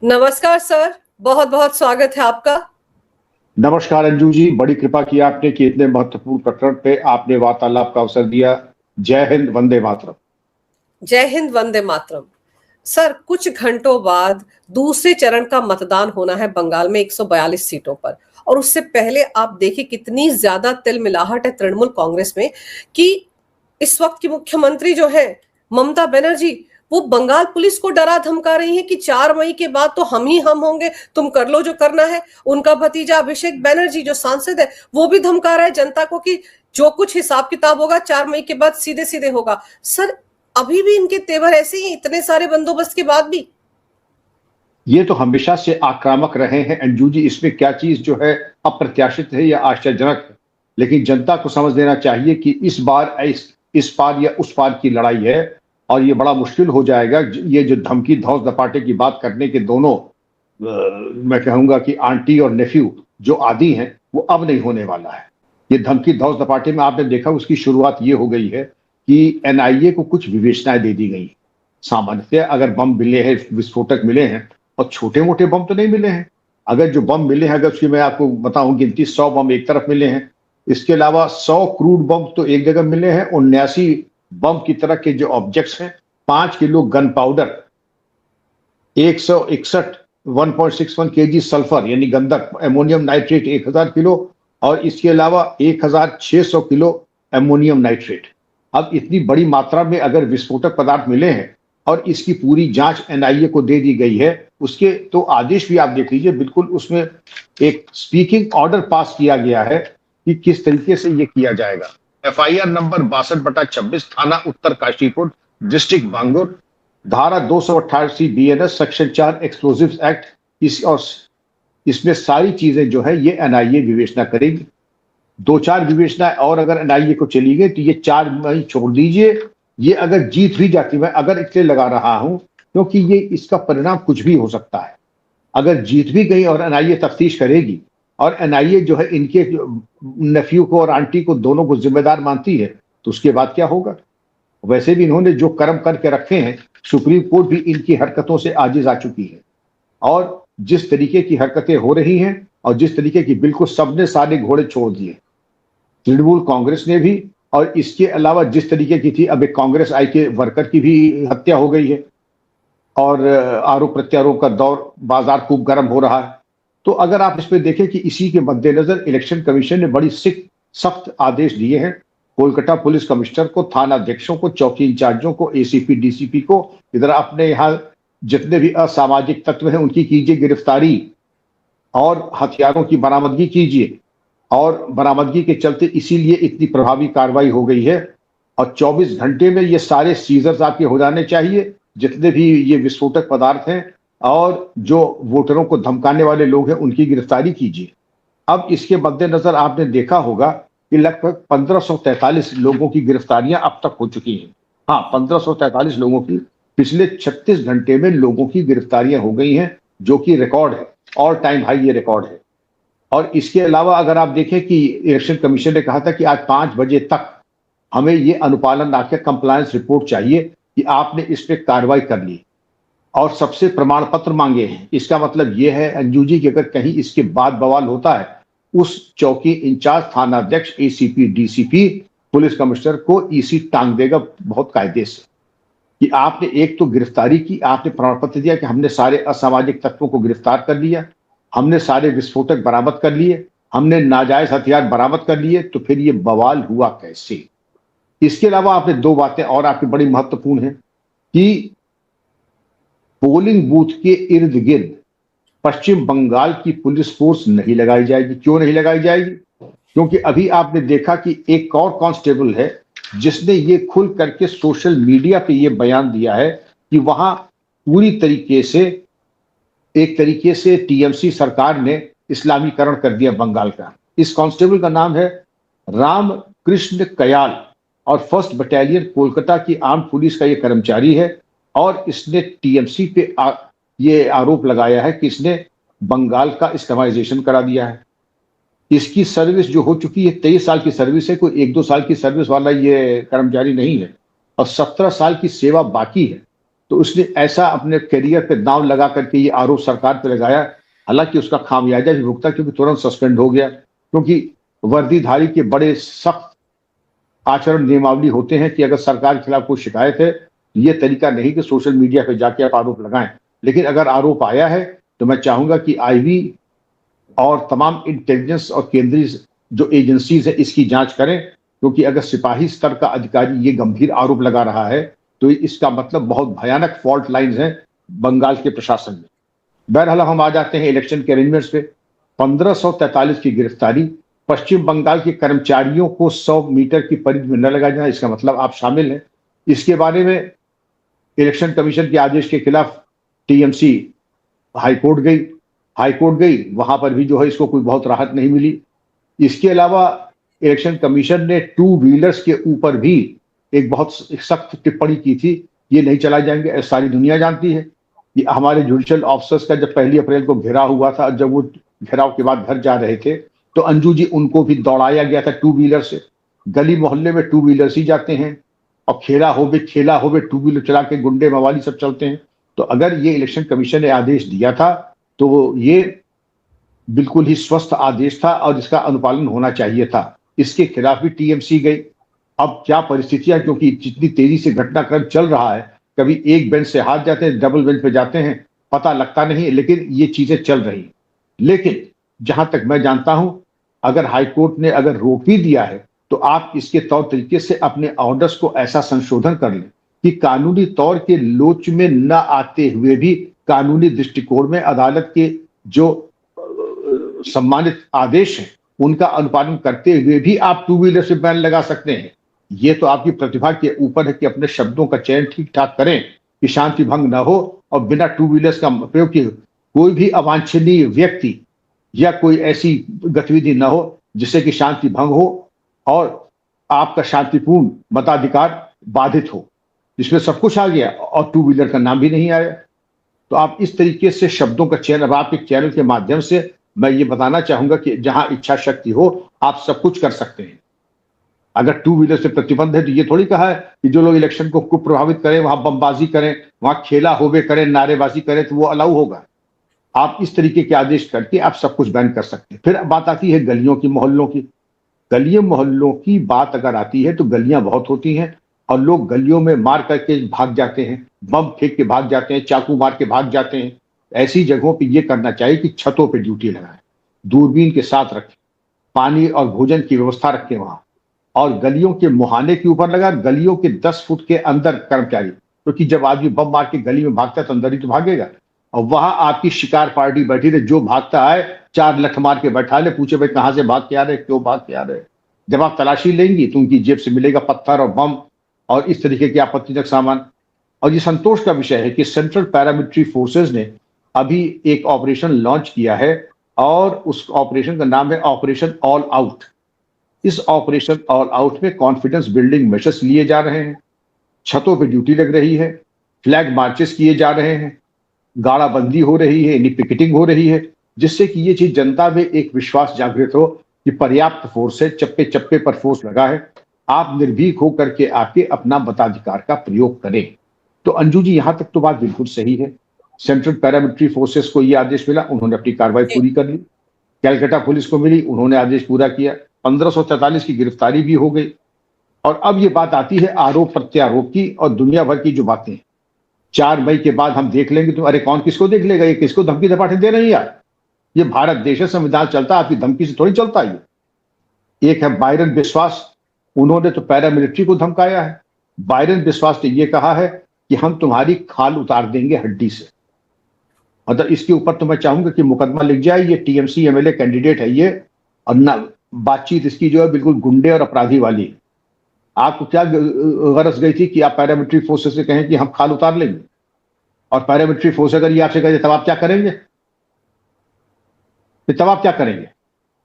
नमस्कार सर, बहुत बहुत स्वागत है आपका। नमस्कार अंजू जी, बड़ी कृपा की आपने कि इतने महत्वपूर्ण प्रकरण पे आपने वार्तालाप का अवसर दिया। जय हिंद, वंदे मातरम। जय हिंद, वंदे मातरम। सर, कुछ घंटों बाद दूसरे चरण का मतदान होना है बंगाल में 142 सीटों पर। और उससे पहले आप देखिए कितनी ज्यादा तिलमिलाहट है तृणमूल कांग्रेस में कि इस वक्त की मुख्यमंत्री जो है ममता बनर्जी, वो बंगाल पुलिस को डरा धमका रही है कि 4 मई के बाद तो हम ही हम होंगे, तुम कर लो जो करना है। उनका भतीजा अभिषेक बनर्जी जो सांसद है, वो भी धमका रहा है जनता को कि जो कुछ हिसाब किताब होगा 4 मई के बाद सीधे सीधे होगा। सर, अभी भी इनके तेवर ऐसे ही, इतने सारे बंदोबस्त के बाद भी। ये तो हमेशा से आक्रामक रहे हैं अंजू जी, इसमें क्या चीज जो है अप्रत्याशित है या आश्चर्यजनक है। लेकिन जनता को समझ लेना चाहिए कि इस बार इस पार या उस पार की लड़ाई है और ये बड़ा मुश्किल हो जाएगा। ये जो धमकी धौंस दपाटे की बात करने के दोनों मैं कहूंगा कि आंटी और नेफ्यू जो आदि हैं, वो अब नहीं होने वाला है। ये धमकी धौंस दपाटे में आपने देखा उसकी शुरुआत ये हो गई है कि एनआईए को कुछ विवेचनाएं दे दी गई। सामान्यतः अगर बम मिले हैं, विस्फोटक मिले हैं, और छोटे मोटे बम तो नहीं मिले हैं। अगर जो बम मिले हैं, अगर उसकी मैं आपको बताऊं गिनती, 100 बम एक तरफ मिले हैं। इसके अलावा 100 क्रूड बम तो एक जगह मिले हैं। 79 बम की तरह के जो ऑब्जेक्ट्स हैं, 5 kilo gun powder, 161 1.61 KG sulphur यानी गंधक, एमोनियम नाइट्रेट 1000 किलो, और इसके अलावा 1600 किलो एमोनियम नाइट्रेट। अब इतनी बड़ी मात्रा में अगर विस्फोटक पदार्थ मिले हैं और इसकी पूरी जांच एनआईए को दे दी गई है, उसके तो आदेश भी आप देख लीजिए, बिल्कुल उसमें एक स्पीकिंग ऑर्डर पास किया गया है कि किस तरीके से ये किया जाएगा। एफआईआर नंबर 62/26, थाना उत्तर काशीपुर, डिस्ट्रिक्ट बांगुर, धारा 288 बीएनएस, सेक्शन 4 एक्सप्लोजिव्स एक्ट। इसमें सारी चीजें जो है ये एनआईए विवेचना करेगी। 2-4 विवेचना और अगर एनआईए को चली गई तो ये 4 मई छोड़ दीजिए। ये अगर जीत भी जाती, मैं अगर इसलिए लगा रहा हूं क्योंकि ये इसका परिणाम कुछ भी हो सकता है। अगर जीत भी गई और एनआईए तफ्तीश करेगी और एनआईए जो है इनके नेफ्यू को और आंटी को दोनों को जिम्मेदार मानती है, तो उसके बाद क्या होगा। वैसे भी इन्होंने जो कर्म करके रखे हैं, सुप्रीम कोर्ट भी इनकी हरकतों से आजिज आ चुकी है। और जिस तरीके की हरकतें हो रही हैं और जिस तरीके की, बिल्कुल सबने सारे घोड़े छोड़ दिए, तृणमूल कांग्रेस ने भी। और इसके अलावा जिस तरीके की थी, अब एक कांग्रेस आई के वर्कर की भी हत्या हो गई है और आरोप प्रत्यारोप का दौर, बाजार खूब गर्म हो रहा है। तो अगर आप इस पे देखें कि इसी के मद्देनजर इलेक्शन कमीशन ने बड़ी सख्त आदेश दिए हैं कोलकाता पुलिस कमिश्नर को, थाना अध्यक्षों को, चौकी इंचार्जों को, एसीपी डीसीपी को, इधर अपने यहाँ जितने भी असामाजिक तत्व हैं उनकी कीजिए गिरफ्तारी और हथियारों की बरामदगी कीजिए। और बरामदगी के चलते इसीलिए इतनी प्रभावी कार्रवाई हो गई है। और 24 घंटे में ये सारे सीजर्स आपके हो जाने चाहिए, जितने भी ये विस्फोटक पदार्थ हैं, और जो वोटरों को धमकाने वाले लोग हैं उनकी गिरफ्तारी कीजिए। अब इसके मद्देनजर आपने देखा होगा कि लगभग 1543 लोगों की गिरफ्तारियां अब तक हो चुकी हैं। हाँ, 1543 लोगों की पिछले 36 घंटे में लोगों की गिरफ्तारियां हो गई हैं, जो कि रिकॉर्ड है, ऑल टाइम हाई ये रिकॉर्ड है। और इसके अलावा अगर आप देखें कि इलेक्शन कमीशन ने कहा था कि आज 5 बजे तक हमें ये अनुपालन आके कंप्लायंस रिपोर्ट चाहिए कि आपने इस पे कार्रवाई कर ली, और सबसे प्रमाण पत्र मांगे हैं। इसका मतलब यह है अंजू जी कि अगर कहीं इसके बाद बवाल होता है, उस चौकी इंचार्ज, थाना अध्यक्ष, एसीपी डीसीपी, पुलिस कमिश्नर को ईसी टांग देगा बहुत कायदे से कि आपने एक तो गिरफ्तारी की, आपने प्रमाण पत्र दिया कि हमने सारे असामाजिक तत्वों को गिरफ्तार कर लिया, हमने सारे विस्फोटक बरामद कर लिए, हमने नाजायज हथियार बरामद कर लिए, तो फिर ये बवाल हुआ कैसे। इसके अलावा आपने 2 बातें और आपकी बड़ी महत्वपूर्ण हैं कि पोलिंग बूथ के इर्द गिर्द पश्चिम बंगाल की पुलिस फोर्स नहीं लगाई जाएगी। क्यों नहीं लगाई जाएगी? क्योंकि अभी आपने देखा कि एक और कांस्टेबल है जिसने ये खुल करके सोशल मीडिया पे ये बयान दिया है कि वहां पूरी तरीके से, एक तरीके से टीएमसी सरकार ने इस्लामीकरण कर दिया बंगाल का। इस कांस्टेबल का नाम है राम कृष्ण कयाल और 1st बटालियन कोलकाता की आर्म पुलिस का ये कर्मचारी है। और इसने टीएमसी पे ये आरोप लगाया है कि इसने बंगाल का इस्लामाइजेशन करा दिया है। इसकी सर्विस जो हो चुकी है, 23 साल की सर्विस है, कोई 1-2 साल की सर्विस वाला ये कर्मचारी नहीं है, और 17 साल की सेवा बाकी है। तो उसने ऐसा अपने करियर पे दांव लगा करके ये आरोप सरकार पे लगाया। हालांकि उसका खामियाजा भी भुगता, क्योंकि तुरंत सस्पेंड हो गया, क्योंकि वर्दीधारी के बड़े सख्त आचरण नियमावली होते हैं कि अगर सरकार के खिलाफ कोई शिकायत है, ये तरीका नहीं कि सोशल मीडिया पे जाके आप आरोप लगाएं। लेकिन अगर आरोप आया है तो मैं चाहूंगा कि आईबी और तमाम इंटेलिजेंस और केंद्रीय जो एजेंसीज है इसकी जांच करें, क्योंकि अगर सिपाही स्तर का अधिकारी ये गंभीर आरोप लगा रहा है तो इसका मतलब बहुत भयानक फॉल्ट लाइंस हैं बंगाल के प्रशासन में। बहरहाल हम आ जाते हैं इलेक्शन के अरेंजमेंट्स पे। 1543 की गिरफ्तारी, पश्चिम बंगाल के कर्मचारियों को 100 मीटर की परिधि में न लगाया जाना, इसका मतलब आप शामिल हैं। इसके बारे में इलेक्शन कमीशन के आदेश के खिलाफ टीएमसी हाईकोर्ट गई, वहां पर भी जो है इसको कोई बहुत राहत नहीं मिली। इसके अलावा इलेक्शन कमीशन ने 2 व्हीलर्स के ऊपर भी एक बहुत सख्त टिप्पणी की थी, ये नहीं चलाए जाएंगे। सारी दुनिया जानती है कि हमारे जुडिशियल ऑफिसर्स का जब 1 अप्रैल को घेराव हुआ था, जब वो घेराव के बाद घर जा रहे थे तो अंजू जी उनको भी दौड़ाया गया था 2 व्हीलर से। गली मोहल्ले में 2 व्हीलर्स ही जाते हैं और खेला हो 2 व्हीलर चला के गुंडे मवाली सब चलते हैं। तो अगर ये इलेक्शन कमीशन ने आदेश दिया था तो ये बिल्कुल ही स्वस्थ आदेश था और इसका अनुपालन होना चाहिए था। इसके खिलाफ भी टीएमसी गई। अब क्या परिस्थितियां, क्योंकि जितनी तेजी से घटनाक्रम चल रहा है, कभी एक बेंच से हाथ जाते हैं, डबल बेंच पे जाते हैं, पता लगता नहीं, लेकिन ये चीजें चल रही। लेकिन जहां तक मैं जानता हूं, अगर हाईकोर्ट ने अगर रोक भी दिया है तो आप इसके तौर तरीके से अपने ऑर्डर्स को ऐसा संशोधन कर लें कि कानूनी तौर के लोच में न आते हुए भी कानूनी दृष्टिकोण में अदालत के जो सम्मानित आदेश हैं उनका अनुपालन करते हुए भी आप 2 व्हीलर से बैन लगा सकते हैं। ये तो आपकी प्रतिभा के ऊपर है कि अपने शब्दों का चयन ठीक ठाक करें कि शांति भंग ना हो और बिना 2 व्हीलर्स का प्रयोग किए कोई भी अवांछनीय व्यक्ति या कोई ऐसी गतिविधि न हो जिससे कि शांति भंग हो और आपका शांतिपूर्ण मताधिकार बाधित हो। इसमें सब कुछ आ गया और 2 व्हीलर का नाम भी नहीं आया। तो आप इस तरीके से शब्दों का चयन, अब आपके चैनल के माध्यम से मैं ये बताना चाहूंगा कि जहां इच्छा शक्ति हो आप सब कुछ कर सकते हैं। अगर 2 व्हीलर से प्रतिबंध है तो ये थोड़ी कहा है कि जो लोग इलेक्शन को प्रभावित करें, वहां बमबाजी करें, वहां खेला होबे करें, नारेबाजी करें तो वो अलाउ होगा। आप इस तरीके के आदेश करके आप सब कुछ बैन कर सकते हैं। फिर बात आती है गलियों की, मोहल्लों की। गलियों मोहल्लों की बात अगर आती है तो गलियां बहुत होती हैं और लोग गलियों में मार करके भाग जाते हैं, बम फेंक के भाग जाते हैं, चाकू मार के भाग जाते हैं। ऐसी जगहों पे ये करना चाहिए कि छतों पे ड्यूटी लगाएं, दूरबीन के साथ रखें, पानी और भोजन की व्यवस्था रखें वहां, और गलियों के मुहाने के ऊपर लगा, गलियों के 10 फुट के अंदर कर्मचारी, क्योंकि जब आदमी बम मार के गली में भागता है तो अंदर ही तो भागेगा। और वहां आपकी शिकार पार्टी बैठी रहे, जो भागता आए 4 लठ मार के बैठा ले, पूछे भाई कहां से भाग के आ रहे, क्यों भाग के आ रहे। जब आप तलाशी लेंगी तो उनकी जेब से मिलेगा पत्थर और बम और इस तरीके के आपत्तिजनक सामान। और ये संतोष का विषय है कि सेंट्रल पैरामिलिट्री फोर्सेज ने अभी एक ऑपरेशन लॉन्च किया है और उस ऑपरेशन का नाम है ऑपरेशन ऑल आउट। इस ऑपरेशन ऑल आउट में कॉन्फिडेंस बिल्डिंग मेजर्स लिए जा रहे हैं, छतों पे ड्यूटी लग रही है, फ्लैग मार्चेस किए जा रहे हैं, गाड़ाबंदी हो रही है, यानी पिकेटिंग हो रही है, जिससे कि ये चीज जनता में एक विश्वास जागृत हो कि पर्याप्त फोर्स है, चप्पे चप्पे पर फोर्स लगा है, आप निर्भीक होकर के आके अपना मताधिकार का प्रयोग करें। तो अंजू जी यहां तक तो बात बिल्कुल सही है। सेंट्रल पैरामिलिट्री फोर्सेस को यह आदेश मिला, उन्होंने अपनी कार्रवाई पूरी कर ली। कैलकाटा पुलिस को मिली, उन्होंने आदेश पूरा किया। 1543 की गिरफ्तारी भी हो गई। और अब ये बात आती है आरोप प्रत्यारोप की और दुनिया भर की जो बातें। 4 मई के बाद हम देख लेंगे, तो अरे कौन किसको देख लेगा, ये किसको धमकी धपाटे दे रहे हैं यार। ये भारत देश है, संविधान चलता है, आपकी धमकी से थोड़ी चलता है। एक है बायरन बिस्वास, उन्होंने तो पैरामिलिट्री को धमकाया है। बायरन बिस्वास ने यह कहा है कि हम तुम्हारी खाल उतार देंगे हड्डी से। मतलब इसके ऊपर तो मैं चाहूंगा कि मुकदमा लिख जाए, ये टीएमसी एमएलए कैंडिडेट है ये, और ना बातचीत इसकी जो है बिल्कुल गुंडे और अपराधी वाली। आपको क्या गरज गई थी कि आप पैरामिलिट्री फोर्सेस से कहें कि हम खाल उतार लेंगे, और पैरामिलिट्री फोर्स अगर ये आपसे कहे तब आप क्या करेंगे, तब आप क्या करेंगे।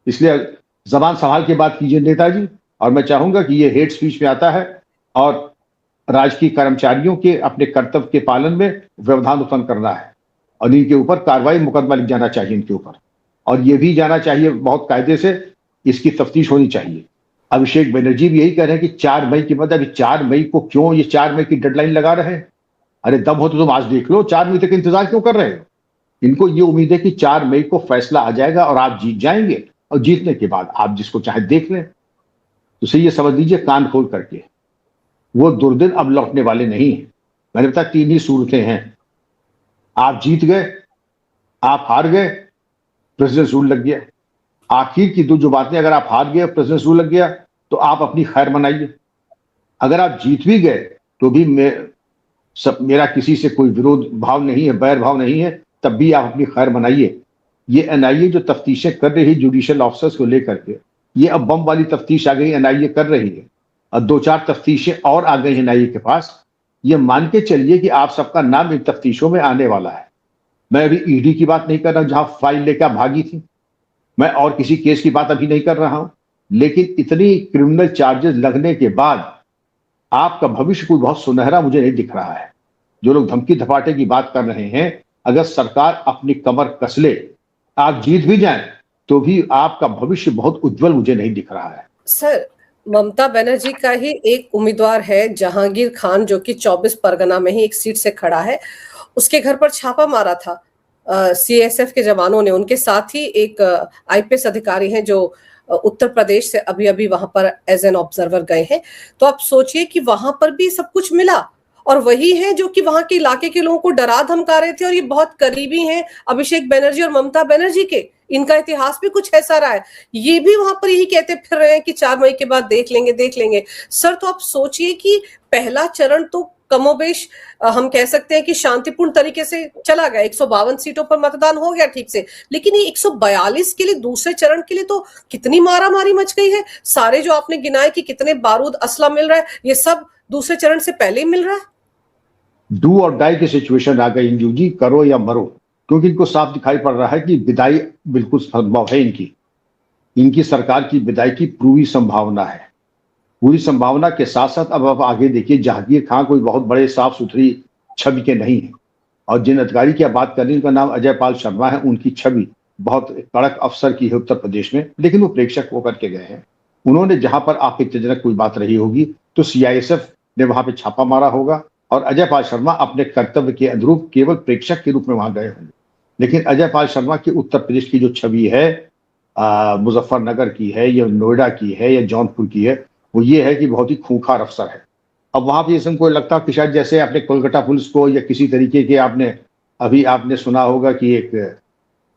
इसलिए जबान संभाल के बात कीजिए नेताजी। और मैं चाहूंगा कि ये हेट स्पीच में आता है और राजकीय कर्मचारियों के अपने कर्तव्य के पालन में व्यवधान उत्पन्न करना है, और इनके ऊपर कार्रवाई, मुकदमा लिख जाना चाहिए इनके ऊपर, और ये भी जाना चाहिए बहुत कायदे से, इसकी तफ्तीश होनी चाहिए। अभिषेक बनर्जी भी यही कह रहे हैं कि 4 मई की मतलब 4 मई को क्यों ये 4 मई की डेडलाइन लगा रहे हैं। अरे दम हो तो तुम आज देख लो, 4 मई तक इंतजार क्यों कर रहे हो? इनको ये उम्मीद है कि 4 मई को फैसला आ जाएगा और आप जीत जाएंगे, और जीतने के बाद आप जिसको चाहे देख लें। तो सही ये समझ लीजिए कान खोल करके, वो दुर्दिन अब लौटने वाले नहीं है। मैंने बताया 3 ही सूरतें हैं, आप जीत गए, आप हार गए, प्रेसिडेंट रूल लग गया। आखिर की दो जो बातें, अगर आप हार गए, प्रेसिडेंट रूल लग गया, तो आप अपनी खैर मनाइए। अगर आप जीत भी गए तो भी मेरा किसी से कोई विरोध भाव नहीं है, बैर भाव नहीं है, तब भी आप अपनी खैर मनाइए। ये एनआईए जो तफ्तीशें कर रही है जुडिशियल ऑफिसर्स को लेकर के, ये अब बम वाली तफ्तीश आ गई, एनआईए कर रही है, और 2-4 तफ्तीशें और आ गई एनआईए के पास। ये मान के चलिए कि आप सबका नाम इन तफ्तीशों में आने वाला है। मैं अभी ईडी की बात नहीं कर रहा जहां फाइल लेकर भागी थी, मैं और किसी केस की बात अभी नहीं कर रहा हूं, लेकिन इतनी क्रिमिनल चार्जेस लगने के बाद आपका भविष्य कोई बहुत सुनहरा मुझे नहीं दिख रहा है। जो लोग धमकी धपाटे की बात कर रहे हैं, अगर सरकार अपनी कमर कस ले, आप जीत भी जाएं, तो भी आपका भविष्य बहुत उज्जवल मुझे नहीं दिख रहा है। सर, ममता बनर्जी का ही एक उम्मीदवार है जहांगीर खान, जो कि 24 परगना में ही एक सीट से खड़ा है। उसके घर पर छापा मारा था सीएसएफ के जवानों ने। उनके साथ ही एक आईपीएस अधिकारी हैं जो उत्तर प्रदेश से अभी अभी वहां पर एज एन ऑब्जर्वर गए हैं। तो आप सोचिए कि वहां पर भी सब कुछ मिला, और वही है जो कि वहां के इलाके के लोगों को डरा धमका रहे थे, और ये बहुत करीबी हैं अभिषेक बनर्जी और ममता बनर्जी के। इनका इतिहास भी कुछ ऐसा रहा है। ये भी वहां पर यही कहते फिर रहे हैं कि 4 मई के बाद देख लेंगे देख लेंगे। सर, तो आप सोचिए कि पहला चरण तो कमोबेश हम कह सकते हैं कि शांतिपूर्ण तरीके से चला गया, 152 सीटों पर मतदान हो गया ठीक से, लेकिन ये 142 के लिए दूसरे चरण के लिए तो कितनी मारामारी मच गई है। सारे जो आपने गिनाए कि कितने बारूद असला मिल रहा है, ये सब दूसरे चरण से पहले ही मिल रहा है। डू और डाई की सिचुएशन आ गई इंजू जी, करो या मरो, क्योंकि इनको साफ दिखाई पड़ रहा है कि विदाई बिल्कुल संभव है। इनकी सरकार की विदाई की पूरी संभावना है। पूरी संभावना के साथ साथ अब आप आगे देखिए, जहांगीर खान कोई बहुत बड़े साफ सुथरी छवि के नहीं है, और जिन अधिकारी की आप बात कर रही हैं उनका नाम अजय पाल शर्मा है। उनकी छवि बहुत कड़क अफसर की है उत्तर प्रदेश में, लेकिन वो प्रेक्षक होकर के गए हैं। उन्होंने जहां पर आपत्तिजनक कोई बात रही होगी तो सीआईएसएफ ने वहां पे छापा मारा होगा, और अजय पाल शर्मा अपने कर्तव्य के अनुरूप केवल प्रेक्षक के रूप में वहां गए होंगे। लेकिन अजय पाल शर्मा की उत्तर प्रदेश की जो छवि है, मुजफ्फरनगर की है या नोएडा की है या जौनपुर की है, वो ये है कि बहुत ही खूंखार अफसर है। अब वहां पर इसमें कोई लगता कि शायद जैसे आपने कोलकाता पुलिस को या किसी तरीके के आपने सुना होगा कि एक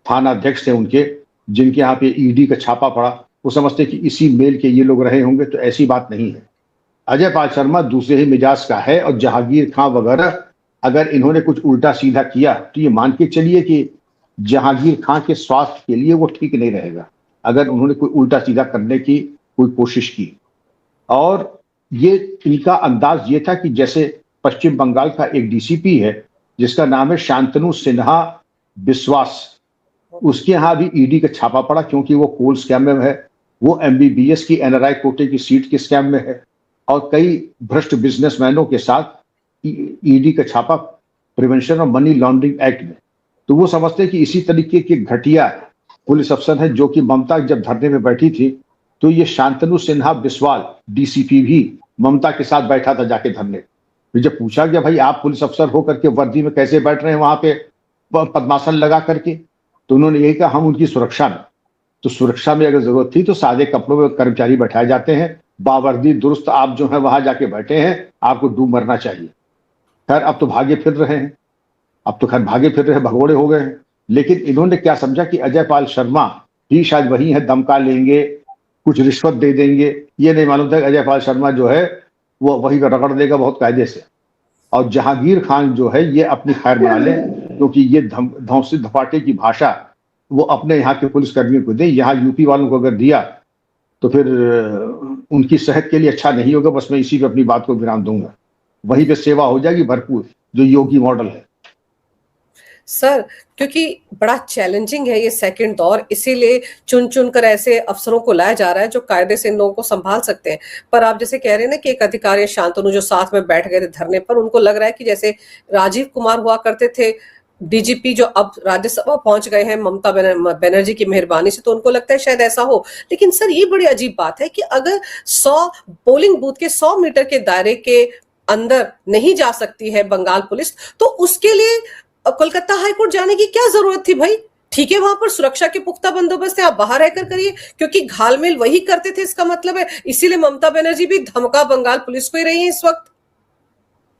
थाना अध्यक्ष थे उनके, जिनके यहाँ पे ईडी का छापा पड़ा, वो समझते कि इसी मेल के ये लोग रहे होंगे, तो ऐसी बात नहीं है। अजय पाल शर्मा दूसरे ही मिजाज का है, और जहांगीर खान वगैरह अगर इन्होंने कुछ उल्टा सीधा किया तो ये मान के चलिए कि जहांगीर खान के स्वास्थ्य के लिए वो ठीक नहीं रहेगा, अगर उन्होंने कोई उल्टा सीधा करने की कोई कोशिश की। और ये इनका अंदाज ये था कि जैसे पश्चिम बंगाल का एक डीसीपी है जिसका नाम है शांतनु सिन्हा बिस्वास, उसके यहां भी ईडी का छापा पड़ा, क्योंकि वो कोल स्कैम में है, वो एमबीबीएस की एनआरआई कोटे की सीट के स्कैम में है, और कई भ्रष्ट बिजनेसमैनों के साथ ईडी का छापा prevention of money laundering act में। तो वो समझते हैं कि इसी तरीके के घटिया पुलिस अफसर है, जो कि ममता जब धरने में बैठी थी तो ये शांतनु सिन्हा बिस्वाल डीसीपी भी ममता के साथ बैठा था जाके धरने। तो जब पूछा गया भाई आप पुलिस अफसर होकर के वर्दी में कैसे बैठ रहे हैं वहां पे पद्मासन लगा करके, तो उन्होंने यही कहा हम उनकी सुरक्षा में, तो सुरक्षा में अगर जरूरत थी तो सादे कपड़ों में कर्मचारी बैठाए जाते हैं, बावर्दी दुरुस्त आप जो है वहां जाके बैठे हैं, आपको डूब मरना चाहिए। खैर अब तो भागे फिर रहे हैं, भगोड़े हो गए हैं। लेकिन इन्होंने क्या समझा कि अजय पाल शर्मा ही शायद वही है, दमका लेंगे, कुछ रिश्वत दे देंगे। ये नहीं मालूम था कि अजय पाल शर्मा जो है वो वही रगड़ देगा बहुत कायदे से, और जहांगीर खान जो है ये अपनी खैर बना ले, क्योंकि ये धौंसी धपाटे की भाषा वो अपने यहाँ के पुलिसकर्मियों को दे, यहाँ यूपी वालों को अगर दिया तो फिर उनकी सेहत के लिए अच्छा नहीं होगा। बस मैं इसी पे अपनी बात को विराम दूंगा, वहीं पे सेवा हो जाएगी भरपूर, जो योगी मॉडल है। सर, क्योंकि बड़ा चैलेंजिंग है ये सेकंड दौर, इसीलिए चुन चुन कर ऐसे अफसरों को लाया जा रहा है जो कायदे से इन लोगों को संभाल सकते हैं। पर आप जैसे कह रहे हैं ना कि एक अधिकारी शांतनु जो साथ में बैठ गए थे धरने पर, उनको लग रहा है कि जैसे राजीव कुमार हुआ करते थे डीजीपी, जो अब राज्यसभा पहुंच गए हैं ममता बनर्जी की मेहरबानी से, तो उनको लगता है शायद ऐसा हो। लेकिन सर, ये बड़ी अजीब बात है कि अगर 100 पोलिंग बूथ के 100 मीटर के दायरे के अंदर नहीं जा सकती है बंगाल पुलिस, तो उसके लिए कोलकाता हाईकोर्ट जाने की क्या जरूरत थी भाई? ठीक है, वहां पर सुरक्षा के पुख्ता बंदोबस्त है, आप बाहर रहकर करिए, क्योंकि घालमेल वही करते थे, इसका मतलब है इसीलिए ममता बनर्जी भी धमका बंगाल पुलिस को ही रही है इस वक्त।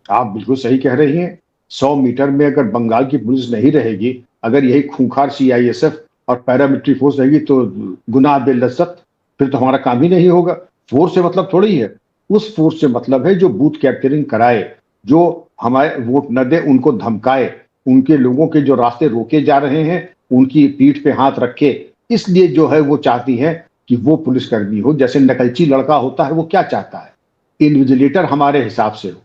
आप बिल्कुल सही कह रही हैं। 100 मीटर में अगर बंगाल की पुलिस नहीं रहेगी, अगर यही खूंखार सीआईएसएफ और पैरामिलिट्री फोर्स रहेगी तो गुनाह बेलज्जत, फिर तो हमारा काम ही नहीं होगा। फोर्स से मतलब थोड़ी है, उस फोर्स से मतलब है जो बूथ कैप्चरिंग कराए, जो हमारे वोट न दे उनको धमकाए, उनके लोगों के जो रास्ते रोके जा रहे हैं उनकी पीठ पे हाथ रखे। इसलिए जो है वो चाहती है कि वो पुलिसकर्मी हो। जैसे नकलची लड़का होता है, वो क्या चाहता है? इन्विजिलेटर हमारे हिसाब से हो,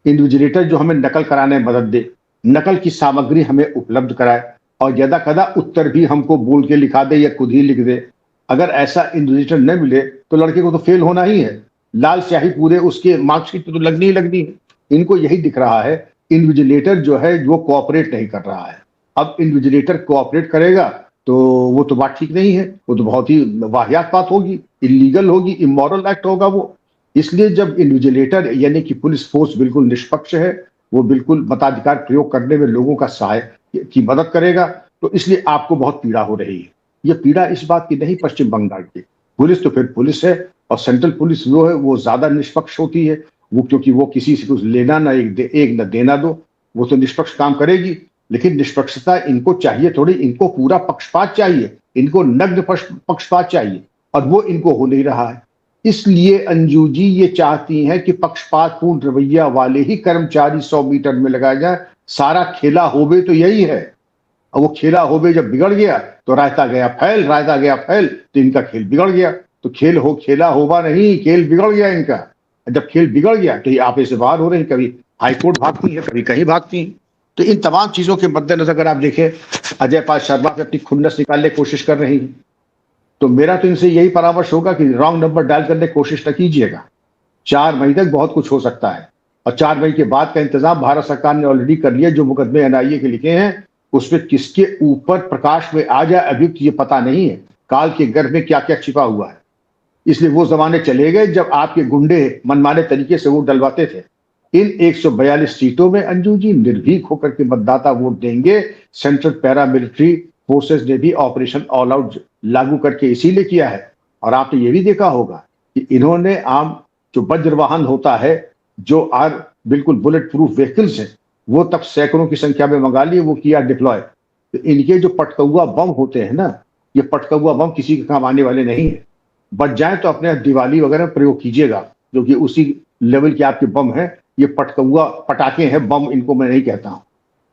इन्विजिलेटर जो हमें नकल कराने में मदद दे, नकल की सामग्री हमें उपलब्ध कराए और यदा कदा उत्तर भी हमको बोल के लिखा दे या खुद ही लिख दे। अगर ऐसा इन्विजिलेटर न मिले तो लड़के को तो फेल होना ही है, लाल स्याही पूरे उसके मार्कशीट पे तो लगनी ही लगनी है। इनको यही दिख रहा है, इन्विजिलेटर जो है वो कोऑपरेट नहीं कर रहा है। अब इन्विजिलेटर कोऑपरेट करेगा तो वो तो बात ठीक नहीं है, वो तो बहुत ही वाहियात बात होगी, इलीगल होगी, इमोरल एक्ट होगा वो। इसलिए जब इन्विजिलेटर यानी कि पुलिस फोर्स बिल्कुल निष्पक्ष है, वो बिल्कुल मताधिकार प्रयोग करने में लोगों का सहाय की मदद करेगा, तो इसलिए आपको बहुत पीड़ा हो रही है। ये पीड़ा इस बात की नहीं पश्चिम बंगाल की पुलिस तो फिर पुलिस है, और सेंट्रल पुलिस वो है वो ज्यादा निष्पक्ष होती है, वो क्योंकि वो किसी से कुछ लेना ना एक न देना दो, वो तो निष्पक्ष काम करेगी। लेकिन निष्पक्षता इनको चाहिए थोड़ी, इनको पूरा पक्षपात चाहिए, इनको नग्न पक्षपात चाहिए, और वो इनको हो नहीं रहा है। इसलिए अंजू जी ये चाहती हैं कि पक्षपातपूर्ण रवैया वाले ही कर्मचारी 100 मीटर में लगाए जाए। सारा खेला होबे तो यही है, और वो खेला होबे जब बिगड़ गया तो रायता गया फैल, रायता गया फैल, तो इनका खेल बिगड़ गया। तो खेला होबा नहीं, खेल बिगड़ गया इनका। जब खेल बिगड़ गया तो ये आपे से बाहर हो रहे हैं, कभी हाईकोर्ट भागती है, कभी कहीं भागती है। तो इन तमाम चीजों के मद्देनजर अगर आप देखें, अजय पाल शर्मा पे अपनी खुन्नस निकालने की कोशिश कर रही है, तो मेरा तो इनसे यही परामर्श होगा कि रॉन्ग नंबर डायल करने की कोशिश न कीजिएगा। 4 मई तक बहुत कुछ हो सकता है, और 4 मई के बाद का इंतजाम भारत सरकार ने ऑलरेडी कर लिया। जो मुकदमे एनआईए के लिखे हैं उसमें किसके ऊपर प्रकाश में आ जाए अभी तो ये पता नहीं है, काल के गर्भ में क्या क्या छिपा हुआ है। इसलिए वो जमाने चले गए जब आपके गुंडे मनमाने तरीके से वोट डलवाते थे। इन 142 सीटों में अंजू जी निर्भीक होकर के मतदाता वोट देंगे। सेंट्रल पैरामिलिट्री फोर्सेस ने भी ऑपरेशन ऑल आउट लागू करके इसीलिए किया है। और आपने ये भी देखा होगा कि इन्होंने आम जो वज्रवाहन होता है, जो आर बिल्कुल बुलेट प्रूफ व्हीकल्स हैं, वो तब सैकड़ों की संख्या में मंगा लिए, वो किया डिप्लॉय। तो इनके जो पटकौआ बम होते हैं ना, ये पटकौआ बम किसी के काम आने वाले नहीं है। बच जाए तो अपने दिवाली वगैरह प्रयोग कीजिएगा, जो कि उसी लेवल के आपके बम है। ये पटकौआ पटाखे हैं, बम इनको मैं नहीं कहता हूं।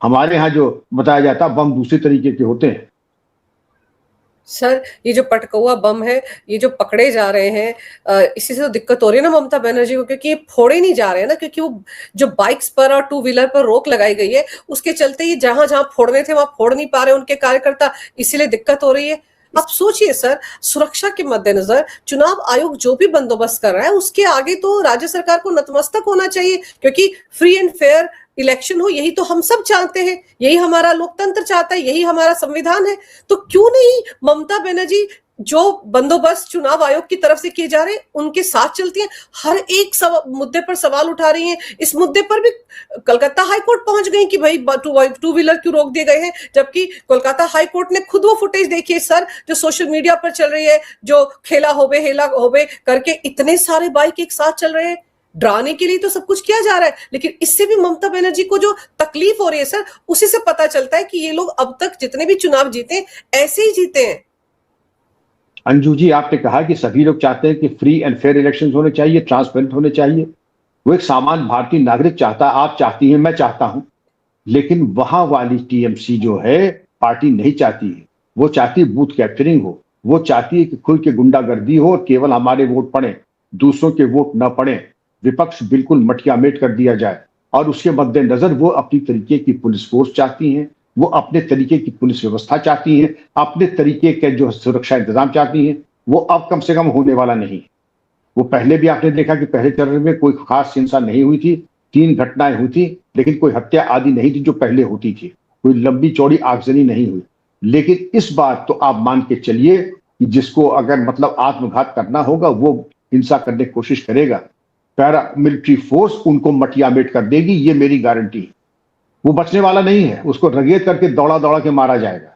हमारे यहाँ जो बताया जाता है बम दूसरे तरीके के होते हैं। सर ये जो पटकौआ बम है, ये जो पकड़े जा रहे हैं, इसी से तो दिक्कत हो रही है ना ममता बनर्जी को, क्योंकि ये फोड़े नहीं जा रहे हैं ना, क्योंकि वो जो बाइक्स पर और 2 व्हीलर पर रोक लगाई गई है, उसके चलते ये जहां जहां फोड़ने थे वहां फोड़ नहीं पा रहे उनके कार्यकर्ता, इसीलिए दिक्कत हो रही है। आप सोचिए सर, सुरक्षा के मद्देनजर चुनाव आयोग जो भी बंदोबस्त कर रहा है उसके आगे तो राज्य सरकार को नतमस्तक होना चाहिए, क्योंकि फ्री एंड फेयर इलेक्शन हो, यही तो हम सब चाहते हैं, यही हमारा लोकतंत्र चाहता है, यही हमारा संविधान है। तो क्यों नहीं ममता बनर्जी जो बंदोबस्त चुनाव आयोग की तरफ से किए जा रहे हैं उनके साथ चलती हैं, हर एक मुद्दे पर सवाल उठा रही हैं। इस मुद्दे पर भी कोलकाता हाईकोर्ट पहुंच गई कि भाई 2 व्हीलर क्यों रोक दिए गए हैं, जबकि कोलकाता हाईकोर्ट ने खुद वो फुटेज देखी है सर, जो सोशल मीडिया पर चल रही है, जो खेला होबे हेला होबे करके इतने सारे बाइक एक साथ चल रहे हैं। डराने के लिए तो सब कुछ किया जा रहा है, लेकिन इससे भी ममता बनर्जी को जो तकलीफ हो रही है सर, उसी से पता चलता है कि ये लोग अब तक जितने भी चुनाव जीते ऐसे ही जीते हैं। अंजू जी, आपने कहा कि सभी लोग चाहते हैं कि फ्री एंड फेयर इलेक्शन होने चाहिए, ट्रांसपेरेंट होने चाहिए। वो एक सामान्य भारतीय नागरिक चाहता, आप चाहती हैं, मैं चाहता हूं, लेकिन वहां वाली टीएमसी जो है पार्टी नहीं चाहती है। वो चाहती है बूथ कैप्चरिंग हो, वो चाहती है कि खुल के गुंडागर्दी हो और केवल हमारे वोट पड़े, दूसरों के वोट न पड़े, विपक्ष बिल्कुल मटियामेट कर दिया जाए। और उसके मद्देनजर वो अपनी तरीके की पुलिस फोर्स चाहती हैं, वो अपने तरीके की पुलिस व्यवस्था चाहती हैं, अपने तरीके के जो सुरक्षा इंतजाम चाहती हैं। वो अब कम से कम होने वाला नहीं। वो पहले भी आपने देखा कि पहले चरण में कोई खास हिंसा नहीं हुई थी, 3 घटनाएं हुई थी, लेकिन कोई हत्या आदि नहीं थी जो पहले होती थी, कोई लंबी चौड़ी आगजनी नहीं हुई। लेकिन इस बार तो आप मान के चलिए कि जिसको अगर मतलब आत्मघात करना होगा वो हिंसा करने की कोशिश करेगा। पैरा मिलिट्री फोर्स उनको मटियामेट कर देगी, ये मेरी गारंटी है। वो बचने वाला नहीं है, उसको रगेद करके दौड़ा दौड़ा के मारा जाएगा।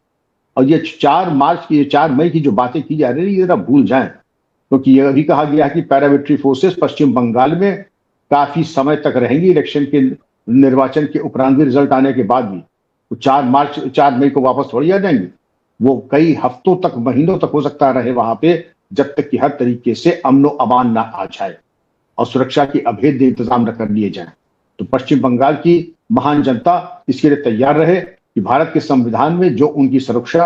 और ये 4 मार्च की, ये 4 मई की जो बातें की जा रही है, ये जरा भूल जाएं, क्योंकि ये अभी कहा गया है कि पैरामिलिट्री फोर्सेस पश्चिम बंगाल में काफी समय तक रहेंगी, इलेक्शन के, निर्वाचन के उपरांत भी, रिजल्ट आने के बाद भी। तो 4 मई को वापस थोड़ी आ जाएंगे, वो कई हफ्तों तक, महीनों तक हो सकता रहे वहां पे, जब तक कि हर तरीके से अमनो अमान ना आ जाए और सुरक्षा की अभेद्य इंतजाम न कर लिए जाए। तो पश्चिम बंगाल की महान जनता इसके लिए तैयार रहे कि भारत के संविधान में जो उनकी सुरक्षा,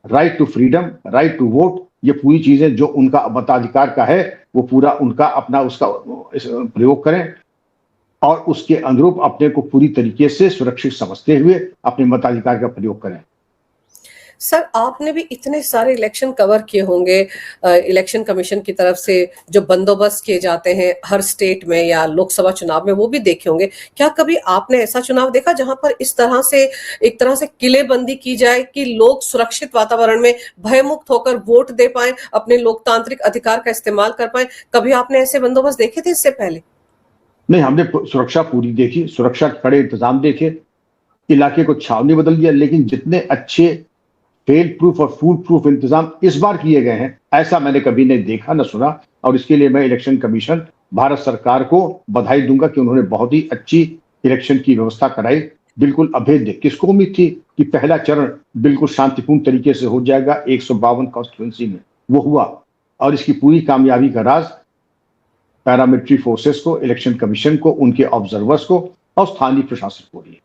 right to freedom, right to vote, ये पूरी चीजें जो उनका मताधिकार का है, वो पूरा उनका अपना उसका प्रयोग करें और उसके अनुरूप अपने को पूरी तरीके से सुरक्षित समझते हुए अपने मताधिकार का प्रयोग करें। सर, आपने भी इतने सारे इलेक्शन कवर किए होंगे, इलेक्शन कमीशन की तरफ से जो बंदोबस्त किए जाते हैं हर स्टेट में या लोकसभा चुनाव में, वो भी देखे होंगे। क्या कभी आपने ऐसा चुनाव देखा जहां पर इस तरह से, एक तरह से किलेबंदी की जाए कि लोग सुरक्षित वातावरण में भयमुक्त होकर वोट दे पाए, अपने लोकतांत्रिक अधिकार का इस्तेमाल कर पाए? कभी आपने ऐसे बंदोबस्त देखे थे इससे पहले? नहीं, हमने सुरक्षा पूरी देखी, सुरक्षा के कड़े इंतजाम देखे, इलाके को छावनी बदल दिया, लेकिन जितने अच्छे फेल प्रूफ और फूड प्रूफ इंतजाम इस बार किए गए हैं, ऐसा मैंने कभी नहीं देखा न सुना। और इसके लिए मैं इलेक्शन कमीशन, भारत सरकार को बधाई दूंगा कि उन्होंने बहुत ही अच्छी इलेक्शन की व्यवस्था कराई, बिल्कुल अभेद्य। किसको उम्मीद थी कि पहला चरण बिल्कुल शांतिपूर्ण तरीके से हो जाएगा 152 कॉन्स्टिट्यूंसी में, वो हुआ। और इसकी पूरी कामयाबी का राज पैरामिलिट्री फोर्सेस को, इलेक्शन कमीशन को, उनके ऑब्जर्वर्स को और स्थानीय प्रशासन को ही।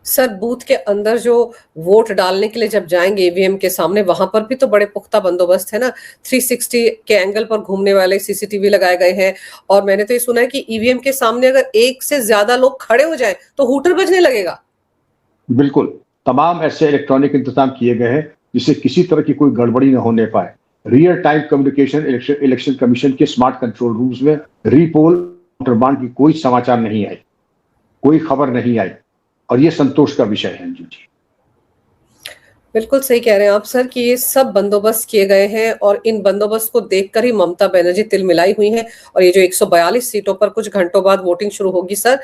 सर, बूथ के अंदर जो वोट डालने के लिए जब जाएंगे ईवीएम के सामने, वहां पर भी तो बड़े पुख्ता बंदोबस्त है ना, 360 के एंगल पर घूमने वाले सीसीटीवी लगाए गए हैं। और मैंने तो ये सुना है कि ईवीएम के सामने अगर एक से ज्यादा लोग खड़े हो जाएं तो हूटर बजने लगेगा। बिल्कुल, तमाम ऐसे इलेक्ट्रॉनिक इंतजाम किए गए हैं जिससे किसी तरह की कोई गड़बड़ी न होने पाए। Real time communication election commission के स्मार्ट कंट्रोल रूम्स में रीपोल, वोटर की कोई समाचार नहीं आए, कोई खबर नहीं आई, और ये संतोष का विषय है। अंजू जी, बिल्कुल सही कह रहे हैं आप सर कि ये सब बंदोबस्त किए गए हैं और इन बंदोबस्त को देखकर ही ममता बनर्जी तिलमिलाई हुई हैं। और ये जो 142 सीटों पर कुछ घंटों बाद वोटिंग शुरू होगी सर,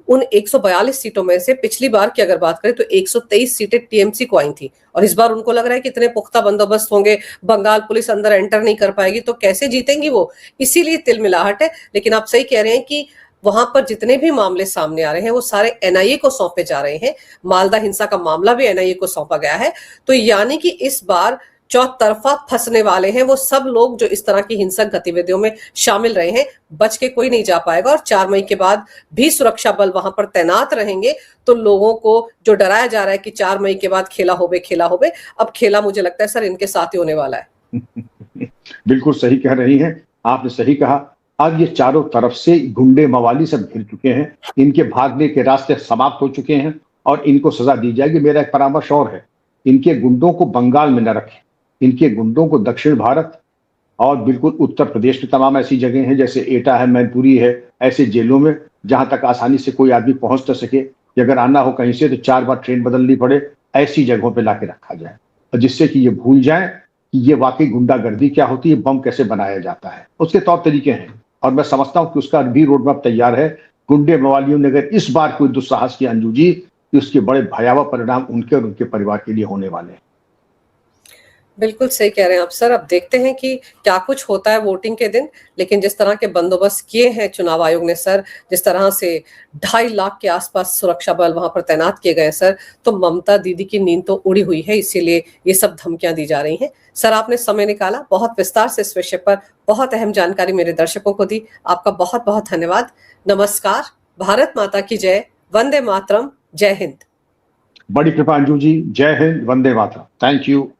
उन 142 सीटों में से पिछली बार की अगर बात करें तो 123 सीटें टीएमसी को आई थी, और इस बार उनको लग रहा है कि इतने पुख्ता बंदोबस्त होंगे, बंगाल पुलिस अंदर एंटर नहीं कर पाएगी, तो कैसे जीतेंगी वो, इसीलिए तिलमिलाहट है। लेकिन आप सही कह रहे हैं कि वहां पर जितने भी मामले सामने आ रहे हैं वो सारे एनआईए को सौंपे जा रहे हैं। मालदा हिंसा का मामला भी एनआईए को सौंपा गया है। तो यानी कि इस बार चौतरफा फंसने वाले हैं वो सब लोग जो इस तरह की हिंसक गतिविधियों में शामिल रहे हैं। बच के कोई नहीं जा पाएगा। और 4 मई के बाद भी सुरक्षा बल वहां पर तैनात रहेंगे। तो लोगों को जो डराया जा रहा है कि 4 मई के बाद खेला होबे, अब खेला मुझे लगता है सर इनके साथ ही होने वाला है। बिल्कुल सही कह रही हैं, आपने सही कहा। अब ये चारों तरफ से गुंडे मवाली सब घिर चुके हैं, इनके भागने के रास्ते समाप्त हो चुके हैं और इनको सजा दी जाएगी। मेरा एक परामर्श और है, इनके गुंडों को बंगाल में न रखें, इनके गुंडों को दक्षिण भारत और बिल्कुल उत्तर प्रदेश में तमाम ऐसी जगह हैं, जैसे एटा है, मैनपुरी है, ऐसे जेलों में जहां तक आसानी से कोई आदमी पहुंच न सके, कि अगर आना हो कहीं से तो 4 बार ट्रेन बदलनी पड़े, ऐसी जगहों पर लाके रखा जाए, और जिससे कि ये भूल जाए कि ये वाकई गुंडागर्दी क्या होती है, बम कैसे बनाया जाता है, उसके तौर तरीके हैं। और मैं समझता हूं कि उसका भी रोड मैप तैयार है। गुंडे मवालियों ने अगर इस बार कोई दुस्साहस किया अंजू जी, कि उसके बड़े भयावह परिणाम उनके और उनके परिवार के लिए होने वाले हैं। बिल्कुल सही कह रहे हैं आप सर। अब देखते हैं कि क्या कुछ होता है वोटिंग के दिन। लेकिन जिस तरह के बंदोबस्त किए हैं चुनाव आयोग ने सर, जिस तरह से 2.5 लाख के आसपास सुरक्षा बल वहां पर तैनात किए गए सर, तो ममता दीदी की नींद तो उड़ी हुई है। इसीलिए ये सब धमकियां दी जा रही हैं। सर, आपने समय निकाला, बहुत विस्तार से इस विषय पर बहुत अहम जानकारी मेरे दर्शकों को दी। आपका बहुत बहुत धन्यवाद। नमस्कार। भारत माता की जय। वंदे मातरम। जय हिंद। बड़ी कृपा अंजू जी। जय हिंद, वंदे मातरम। Thank you.